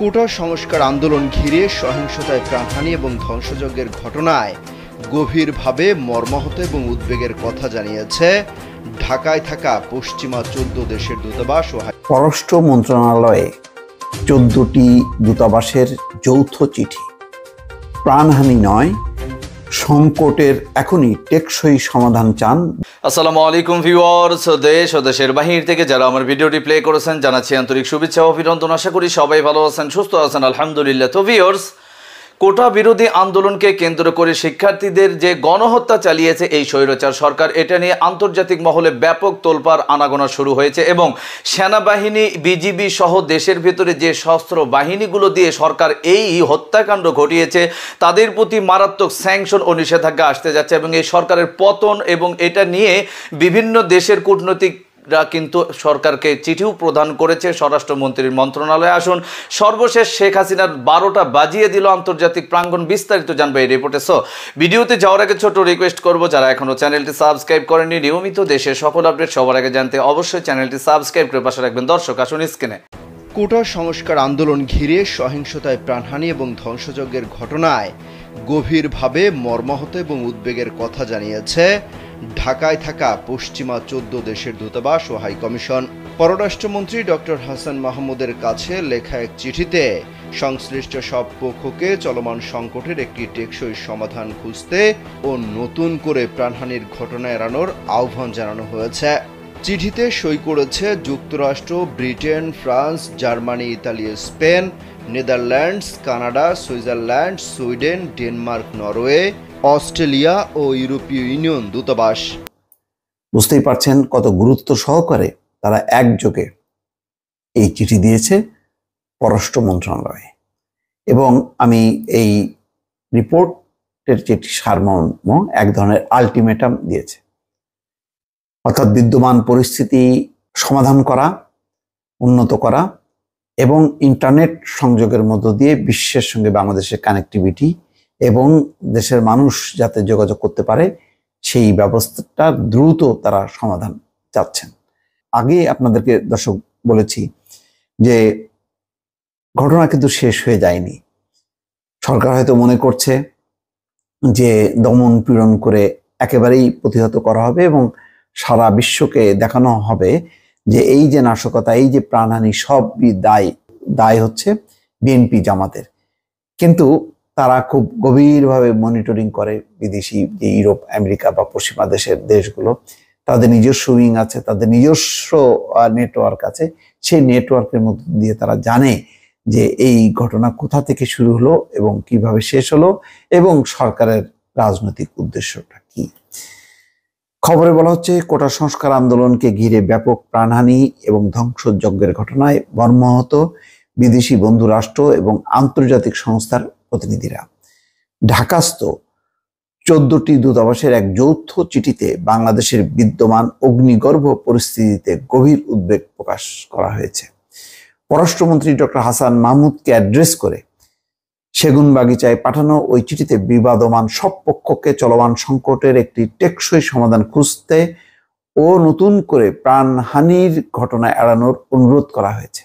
কোটা সংস্কার আন্দোলন ঘিরে সহিংসতায় প্রাণহানি এবং ধ্বংসযজ্ঞের ঘটনায় গভীরভাবে মর্মাহত এবং উদ্বেগের কথা জানিয়েছে ঢাকায় থাকা পশ্চিমা 14 দেশের দূতাবাস ও পররাষ্ট্র মন্ত্রণালয়ে 14টি দূতাবাসের যৌথ চিঠি। প্রাণহানি নয়, সংকটের এখনই টেকসই সমাধান চান। আসসালামু আলাইকুম ভিউয়ার্স, দেশ ও দেশের বাহির থেকে যারা আমার ভিডিওটি প্লে করেছেন জানাচ্ছি আন্তরিক শুভেচ্ছা ও অভিনন্দন। আশা করি সবাই ভালো আছেন, সুস্থ আছেন, আলহামদুলিল্লাহ। তো ভিউয়ার্স, কোটা বিরোধী আন্দোলনকে কেন্দ্র করে শিক্ষার্থীদের যে গণহত্যা চালিয়েছে এই স্বৈরাচার সরকার, এটা নিয়ে আন্তর্জাতিক মহলে ব্যাপক তোলপাড় আনাগোনা শুরু হয়েছে এবং সেনাবাহিনী, বিজিবি সহ দেশের ভেতরে যে সশস্ত্র বাহিনীগুলো দিয়ে সরকার এই হত্যাকাণ্ড ঘটিয়েছে তাদের প্রতি মারাত্মক স্যাংশন ও নিষেধাজ্ঞা আসতে যাচ্ছে এবং এই সরকারের পতন এবং এটা নিয়ে বিভিন্ন দেশের কূটনৈতিক কিন্তু সরকারকে চিঠিও প্রদান করেছে স্বরাষ্ট্রমন্ত্রীর মন্ত্রণালয়ে। আসুন সর্বশেষ শেখ হাসিনার 12টা বাজিয়ে দিল আন্তর্জাতিক প্রাঙ্গণ, বিস্তারিত জানবো এই রিপোর্টে। সো ভিডিওতে যাওয়ার আগে ছোট রিকোয়েস্ট করবো, যারা এখনো চ্যানেলটি সাবস্ক্রাইব করেনি, নিয়মিত দেশের সকল আপডেট সবার আগে জানতে অবশ্যই চ্যানেলটি সাবস্ক্রাইব করে পাশে রাখবেন। দর্শক আসুন স্ক্রিনে। কোটা সংস্কার আন্দোলন ঘিরে সহিংসতায় প্রাণহানি এবং ধ্বংসযজ্ঞের ঘটনায় গভীরভাবে মর্মাহত এবং উদ্বেগের কথা জানিয়েছে ঢাকায় থাকা পশ্চিমা 14 দেশের দূতাবাস ও হাইকমিশন। পররাষ্ট্রমন্ত্রী ডক্টর হাসান মাহমুদের কাছে লেখা এক চিঠিতে সংশ্লিষ্ট সব পক্ষকে চলমান সংকটের একটি টেকসই সমাধান খুঁজতে ও নতুন করে প্রাণহানির ঘটনা এড়ানোর আহ্বান জানানো হয়েছে। চিঠিতে সই করেছে যুক্তরাষ্ট্র, Britain, France, Germany, Italy, Spain, Netherlands, Canada, Switzerland, Sweden, Denmark, Norway, Australia ও ইউরোপীয় ইউনিয়ন দূতাবাস। বুঝতেই পারছেন কত গুরুত্ব সহকারে তারা একযোগে এই চিঠি দিয়েছে পররাষ্ট্র মন্ত্রণালয়ে। এবং আমি এই রিপোর্টের যেটি সারমর্ম এক ধরনের আলটিমেটাম দিয়েছে, অর্থাৎ বিদ্যমান পরিস্থিতি সমাধান করা, উন্নত করা এবং ইন্টারনেট সংযোগের মধ্য দিয়ে বিশ্বের সঙ্গে বাংলাদেশের কানেক্টিভিটি এবং দেশের মানুষ যাতে যোগাযোগ করতে পারে সেই ব্যবস্থাটা দ্রুত তারা সমাধান চাচ্ছেন। আগে আপনাদেরকে দর্শক বলেছি যে ঘটনা কিন্তু শেষ হয়ে যায়নি। সরকার হয়তো মনে করছে যে দমন পীড়ন করে একেবারেই প্রতিহত করা হবে এবং সারা বিশ্বকে দেখানো হবে যে এই যে নাশকতা, এই যে প্রাণহানি সবই দায় হচ্ছে বিএনপি জামাতের। কিন্তু তারা খুব গভীরভাবে মনিটরিং করে বিদেশি যে ইউরোপ, আমেরিকা বা পশ্চিমা দেশগুলো, তাদের নিজস্ব উইং আছে, তাদের নিজস্ব নেটওয়ার্ক আছে। সেই নেটওয়ার্কের মধ্যে দিয়ে তারা জানে যে এই ঘটনা কোথা থেকে শুরু হলো এবং কিভাবে শেষ হলো এবং সরকারের রাজনৈতিক উদ্দেশ্যটা কি। খবরে বলা হচ্ছে কোটা সংস্কার আন্দোলনকে ঘিরে ব্যাপক প্রাণহানি এবং ধ্বংসযজ্ঞের ঘটনায় মর্মাহত বিদেশি বন্ধু রাষ্ট্র এবং আন্তর্জাতিক সংস্থার প্রতিনিধিরা। ঢাকাস্থ 14টি দূতাবাসের এক যৌথ চিঠিতে বাংলাদেশের বিদ্যমান অগ্নিগর্ভ পরিস্থিতিতে গভীর উদ্বেগ প্রকাশ করা হয়েছে। পররাষ্ট্রমন্ত্রী ডক্টর হাসান মাহমুদকে অ্যাড্রেস করে সেগুনবাগিচায় পাঠানো ওই চিঠিতে বিবাদমান সব পক্ষকে চলমান সংকটের একটি টেকসই সমাধান খুঁজতে ও নতুন করে প্রাণহানির ঘটনা এড়ানোর অনুরোধ করা হয়েছে।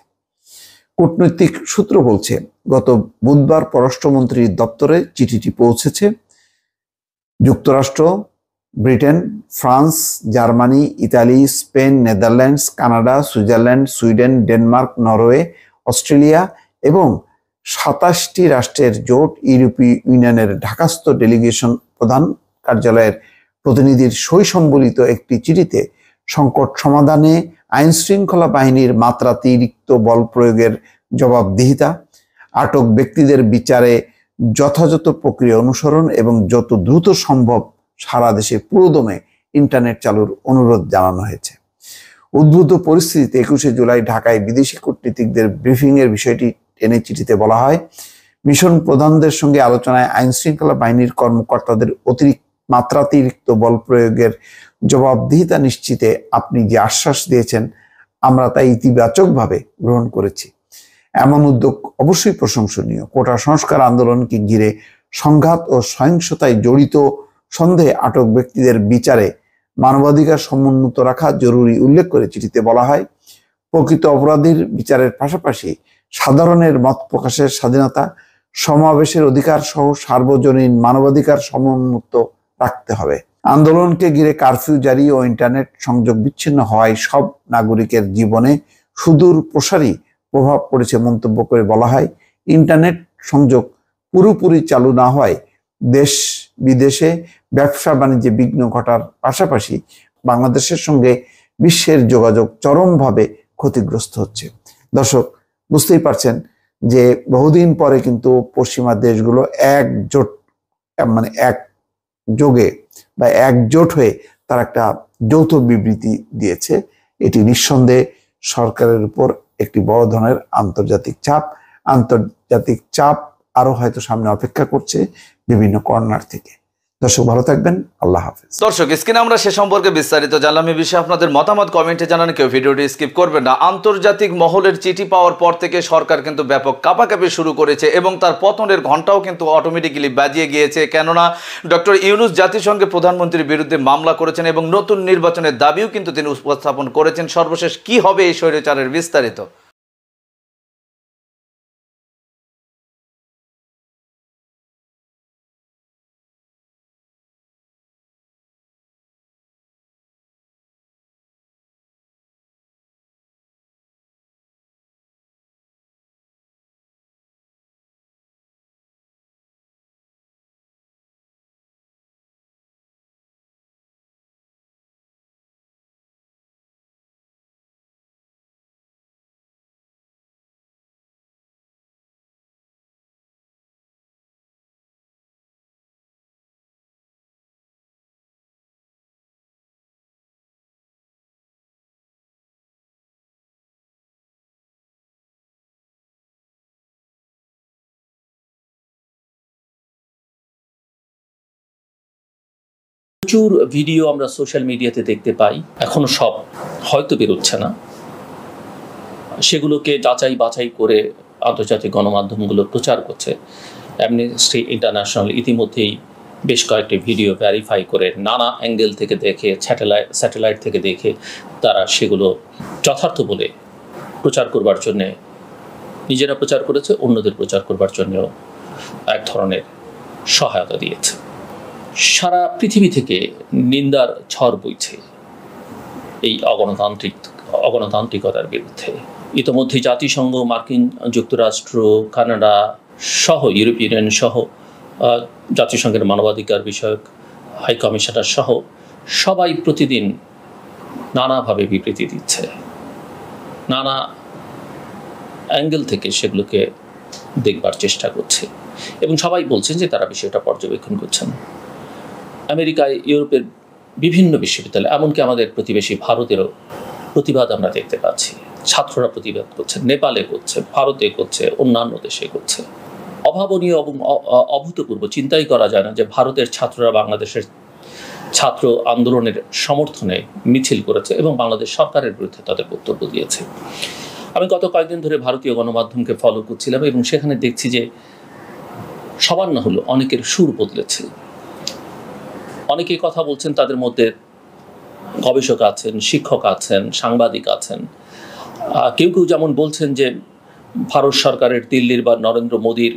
কূটনৈতিক সূত্র বলছে, গত বুধবার পররাষ্ট্রমন্ত্রীর দপ্তরে চিঠিটি পৌঁছেছে। যুক্তরাষ্ট্র, Britain, France, Germany, Italy, Spain, Netherlands, Canada, Switzerland, Sweden, Denmark, Norway, Australia এবং 27টি রাষ্ট্রের জোট ইউরোপীয় ইউনিয়নের ঢাকাস্থ ডেলিগেশন প্রধান কার্যালয়ের প্রতিনিধির সই সম্বলিত একটি চিঠিতে সংকট সমাধানে আইন শৃঙ্খলা বাহিনীর মাত্রাতিরিক্ত বল প্রয়োগের জবাবদিহিতা, আটক ব্যক্তিদের বিচারে যথাযথ প্রক্রিয়া অনুসরণ এবং যত দ্রুত সম্ভব সারা দেশে পুরোদমে ইন্টারনেট চালুর অনুরোধ জানানো হয়েছে। উদ্ভূত পরিস্থিতিতে 21শে জুলাই ঢাকায় বিদেশি কূটনীতিকদের ব্রিফিংয়ের বিষয়টি টেনে চিঠিতে বলা হয়, মিশন প্রধানদের সঙ্গে আলোচনায় আইন শৃঙ্খলা বাহিনীর কর্মকর্তাদের মাত্রাতিরিক্ত বল প্রয়োগের জবাবদিহিতা নিশ্চিতে আপনি যে আশ্বাস দিয়েছেন আমরা তা ইতিবাচকভাবে গ্রহণ করেছি। এমন উদ্যোগ অবশ্যই প্রশংসনীয়। কোটা সংস্কার আন্দোলনকে ঘিরে সংঘাত ও সহিংসতায় জড়িত সন্দেহে আটক ব্যক্তিদের বিচারে মানবাধিকার সমুন্নত রাখা জরুরি উল্লেখ করে চিঠিতে বলা হয়, প্রকৃত অপরাধীর বিচারের পাশাপাশি সাধারণের মত প্রকাশের স্বাধীনতা, সমাবেশের অধিকার সহ সার্বজনীন মানবাধিকার সমুন্নত রাখতে হবে। আন্দোলনকে ঘিরে কারফিউ জারি ও ইন্টারনেট সংযোগ বিচ্ছিন্ন হওয়ায় সব নাগরিকের জীবনে সুদূর প্রসারী প্রভাব পড়েছে মন্তব্য করে বলা হয়, ইন্টারনেট সংযোগ পুরোপুরি চালু না হওয়ায় দেশ বিদেশে ব্যবসা বাণিজ্যে বিঘ্ন ঘটার পাশাপাশি বাংলাদেশের সঙ্গে বিশ্বের যোগাযোগ চরমভাবে ক্ষতিগ্রস্ত হচ্ছে। দর্শক, বুঝতেই পারছেন যে বহুদিন পরে কিন্তু পশ্চিমা দেশগুলো একজোট হয়ে তারা একটা যৌথ বিবৃতি দিয়েছে। এটি নিঃসন্দেহে সরকারের উপর একটি বড় ধরনের আন্তর্জাতিক চাপ আরো হয়তো সামনে অপেক্ষা করছে বিভিন্ন কর্নার থেকে। দর্শক, ভালো থাকবেন। আল্লাহ হাফেজ। দর্শক, স্ক্রিনে আমরা সে সম্পর্কে বিস্তারিত জানলাম। এই বিষয়ে আপনাদের মতামত কমেন্টে জানান, কেউ ভিডিওটি স্কিপ করবেন না। আন্তর্জাতিক মহলের চিঠি পাওয়ার পর থেকে সরকার কিন্তু ব্যাপক কাঁপাকাঁপি শুরু করেছে এবং তার পতনের ঘণ্টাও কিন্তু অটোমেটিক্যালি বাজিয়ে গিয়েছে। কেননা ডক্টর ইউনূস জাতিসংঘে প্রধানমন্ত্রীর বিরুদ্ধে মামলা করেছেন এবং নতুন নির্বাচনের দাবিও কিন্তু তিনি উপস্থাপন করেছেন। সর্বশেষ কি হবে এই স্বৈরাচারের বিস্তারিত। প্রচুর ভিডিও আমরা সোশ্যাল মিডিয়াতে দেখতে পাই, এখনো সব হয়তো বেরোচ্ছে না। সেগুলোকে যাচাই বাছাই করে আন্তর্জাতিক গণমাধ্যমগুলো প্রচার করছে। অ্যামনেস্টি ইন্টারন্যাশনাল ইতিমধ্যেই বেশ কয়েকটি ভিডিও ভেরিফাই করে নানা অ্যাঙ্গেল থেকে দেখে, স্যাটেলাইট থেকে দেখে তারা সেগুলো যথার্থ বলে প্রচার করবার জন্যে নিজেরা প্রচার করেছে, অন্যদের প্রচার করবার জন্যও এক ধরনের সহায়তা দিয়েছে। সারা পৃথিবী থেকে নিন্দার ঝড় বইছে এই অগণতান্ত্রিকতার বিরুদ্ধে। ইতোমধ্যে জাতিসংঘ, মার্কিন যুক্তরাষ্ট্র, কানাডা সহ, ইউরোপিয়ান ইউনিয়ন সহ, জাতিসংঘের মানবাধিকার বিষয়ক হাই কমিশনার সহ সবাই প্রতিদিন নানাভাবে বিবৃতি দিচ্ছে, নানা অ্যাঙ্গেল থেকে সেগুলোকে দেখবার চেষ্টা করছে এবং সবাই বলছেন যে তারা বিষয়টা পর্যবেক্ষণ করছেন। আমেরিকায়, ইউরোপের বিভিন্ন বিশ্ববিদ্যালয়, এমনকি আমাদের প্রতিবেশী ভারতেরও প্রতিবাদ আমরা দেখতে পাচ্ছি। ছাত্ররা প্রতিবাদ করছে, নেপালে করছে, ভারতে করছে, অন্যান্য দেশে করছে। অভাবনীয় এবং অভূতপূর্ব, চিন্তাই করা যায় না যে ভারতের ছাত্ররা বাংলাদেশের ছাত্র আন্দোলনের সমর্থনে মিছিল করেছে এবং বাংলাদেশ সরকারের বিরুদ্ধে তাদের বক্তব্য দিয়েছে। আমি গত কয়েকদিন ধরে ভারতীয় গণমাধ্যমকে ফলো করছিলাম এবং সেখানে দেখছি যে সবার না হলো অনেকের সুর বদলেছে। অনেকে কথা বলছেন, তাদের মধ্যে গবেষক আছেন, শিক্ষক আছেন, সাংবাদিক আছেন। কেউ কেউ যেমন বলছেন যে ভারত সরকারের, দিল্লির বা নরেন্দ্র মোদীর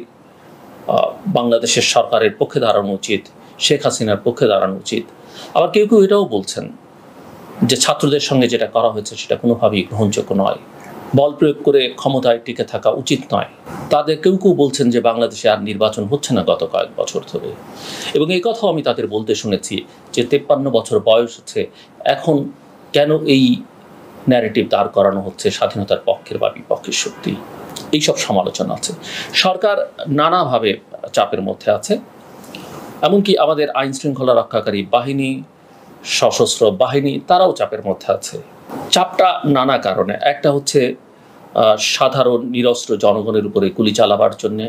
বাংলাদেশের সরকারের পক্ষে দাঁড়ানো উচিত, শেখ হাসিনার পক্ষে দাঁড়ানো উচিত। আবার কেউ কেউ এটাও বলছেন যে ছাত্রদের সঙ্গে যেটা করা হয়েছে সেটা কোনোভাবেই গ্রহণযোগ্য নয়, বল প্রয়োগ করে ক্ষমতায় টিকে থাকা উচিত নয়। তাদের কেউ কেউ বলছেন যে বাংলাদেশে আর নির্বাচন হচ্ছে না গত কয়েক বছর ধরে, এবং এই কথাও আমি তাদের বলতে শুনেছি যে 53 বছর বয়স হচ্ছে, এখন কেন এই ন্যারেটিভ দাঁড় করানো হচ্ছে স্বাধীনতার পক্ষের বা বিপক্ষের শক্তি। এইসব সমালোচনা আছে। সরকার নানাভাবে চাপের মধ্যে আছে, এমনকি আমাদের আইন শৃঙ্খলা রক্ষাকারী বাহিনী, সশস্ত্র বাহিনী, তারাও চাপের মধ্যে আছে। চাপটা নানা কারণে। একটা হচ্ছে সাধারণ নিরস্ত্র জনগণের উপরে গুলি চালাবার জন্যে,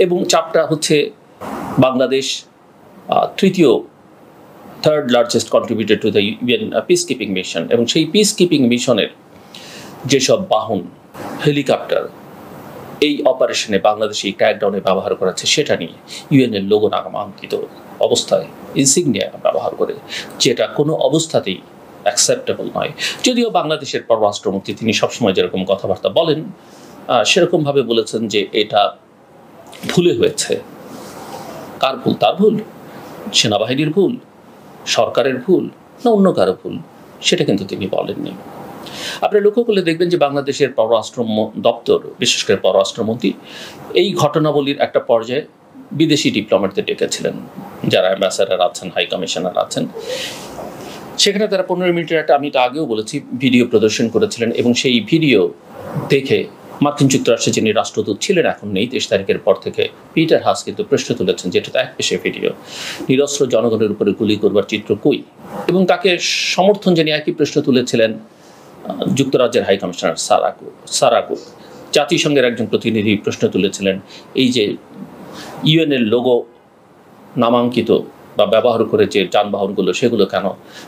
এবং চাপটা হচ্ছে Bangladesh third largest contributor to the UN peace keeping mission, এবং সেই পিস কিপিং মিশনের যেসব বাহন, হেলিকপ্টার এই অপারেশনে বাংলাদেশে ক্র্যাকডাউনে ব্যবহার করাচ্ছে, সেটা নিয়ে ইউএনের লোগো নামাঙ্কিত অবস্থায় ইনসিগনিয়া ব্যবহার করে, যেটা কোনো অবস্থাতেই অ্যাকসেপ্টেবল নয়। যদিও বাংলাদেশের পররাষ্ট্রমন্ত্রী তিনি সবসময় যেরকম কথাবার্তা বলেন সেরকমভাবে বলেছেন যে এটা ভুলে হয়েছে। কার ভুল? তার ভুল, সেনাবাহিনীর ভুল, সরকারের ভুল, না অন্য কারো ভুল? সেটা কিন্তু তিনি বলেননি। আপনি লক্ষ্য করলে দেখবেন যে বাংলাদেশের পররাষ্ট্র দপ্তর, বিশেষ করে পররাষ্ট্রমন্ত্রী, এই ঘটনাবলীর একটা পর্যায়ে বিদেশি ডিপ্লোম্যাটদের ডেকেছিলেন, যারা অ্যাম্বাসাডার আছেন, হাই কমিশনার আছেন। সেখানে তারা 15 মিনিটের একটা, আমি তো আগেও বলেছি, ভিডিও প্রদর্শন করেছিলেন এবং সেই ভিডিও দেখে মার্কিন যুক্তরাষ্ট্রে যিনি রাষ্ট্রদূত ছিলেন, এখন নেই, 23 তারিখের পর থেকে, পিটার হাস কিন্তু প্রশ্ন তুলেছেন যেটা তো এক পেশে ভিডিও, নিরস্ত্র জনগণের উপরে গুলি করবার চিত্র কই? এবং তাকে সমর্থন জানিয়ে একই প্রশ্ন তুলেছিলেন যুক্তরাজ্যের হাই কমিশনার সারাকু। জাতিসংঘের একজন প্রতিনিধি প্রশ্ন তুলেছিলেন, এই যে ইউএনের লোগো নামাঙ্কিত বা ব্যবহার করে যে যানবাহনগুলো, সেগুলো কেন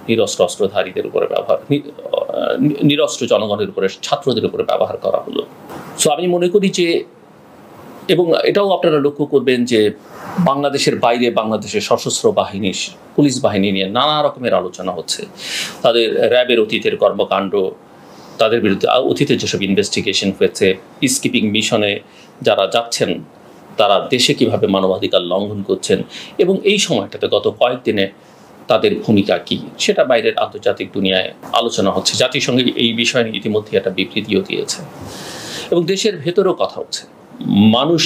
নিরস্ত্র অস্ত্রধারীদের উপরে নিরস্ত্র জনগণের উপরে, ছাত্রদের উপরে ব্যবহার করা হলো? সো আমি মনে করি যে, এবং এটাও আপনারা লক্ষ্য করবেন যে বাংলাদেশের বাইরে বাংলাদেশের সশস্ত্র বাহিনী, পুলিশ বাহিনী নিয়ে নানা রকমের আলোচনা হচ্ছে। তাদের র্যাবের অতীতের কর্মকাণ্ড, তাদের বিরুদ্ধে অতীতে যেসব ইনভেস্টিগেশন হয়েছে, পিস কিপিং মিশনে যারা যাচ্ছেন তারা দেশে কিভাবে মানবাধিকার লঙ্ঘন করছেন, এবং এই সময়টাতে গত কয়েকদিনে তাদের ভূমিকা কি, সেটা বাইরের আন্তর্জাতিক দুনিয়ায় আলোচনা হচ্ছে। জাতিসংঘ এই বিষয়ে ইতিমধ্যে একটা বিবৃতিও দিয়েছে এবং দেশের ভেতরেও কথা হচ্ছে। মানুষ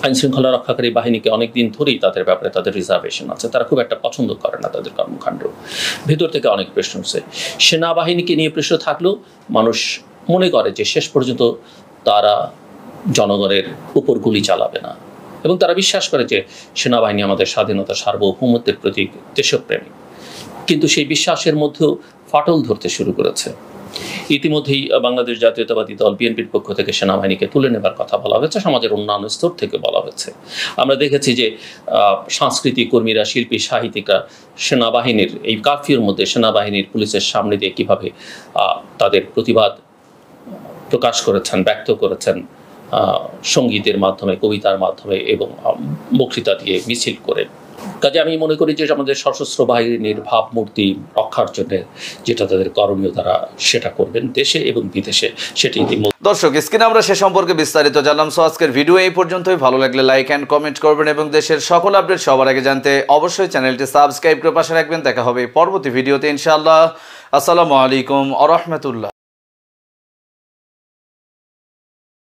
আইনশৃঙ্খলা রক্ষাকারী বাহিনীকে অনেকদিন ধরেই তাদের ব্যাপারে তাদের রিজার্ভেশন আছে, তারা খুব একটা পছন্দ করে না তাদের কর্মকাণ্ড। ভেতর থেকে অনেক প্রশ্ন হচ্ছে। সেনাবাহিনীকে নিয়ে প্রশ্ন থাকলেও মানুষ মনে করে যে শেষ পর্যন্ত তারা জনগণের উপর গুলি চালাবে না, এবং তারা বিশ্বাস করে যে সেনাবাহিনী আমাদের স্বাধীনতা, সার্বভৌমত্বের প্রতীক, দেশপ্রেমিক। কিন্তু সেই বিশ্বাসের মধ্যেও ফাটল ধরতে শুরু করেছে। ইতিমধ্যেই বাংলাদেশ জাতীয়তাবাদী দল বিএনপির পক্ষ থেকে সেনাবাহিনীকে তুলে নেবার কথা বলা হয়েছে, সমাজের অন্যান্য স্তর থেকে বলা হয়েছে। আমরা দেখেছি যে সাংস্কৃতিক কর্মীরা, শিল্পী, সাহিত্যিকরা সেনাবাহিনীর এই কারফিউর মধ্যে সেনাবাহিনীর পুলিশের সামনে দিয়ে কীভাবে তাদের প্রতিবাদ প্রকাশ করেছেন, ব্যক্ত করেছেন, সঙ্গীতের মাধ্যমে, কবিতার মাধ্যমে এবং বক্তৃতা দিয়ে, মিছিল করে। কাজে আমি মনে করি যে আমাদের সশস্ত্র বাহিনীর ভাবমূর্তি রক্ষার জন্য যেটা তাদের করণীয়, তারা সেটা করবেন দেশে এবং বিদেশে। সেটি দর্শক, স্ক্রিনে আমরা সে সম্পর্কে বিস্তারিত জানলাম। সো আজকের ভিডিও এই পর্যন্তই। ভালো লাগলে লাইক অ্যান্ড কমেন্ট করবেন এবং দেশের সকল আপডেট সবার আগে জানতে অবশ্যই চ্যানেলটি সাবস্ক্রাইব করে পাশে রাখবেন। দেখা হবে পরবর্তী ভিডিওতে ইনশাআল্লাহ। আসসালামু আলাইকুম ওয়া রাহমাতুল্লাহ।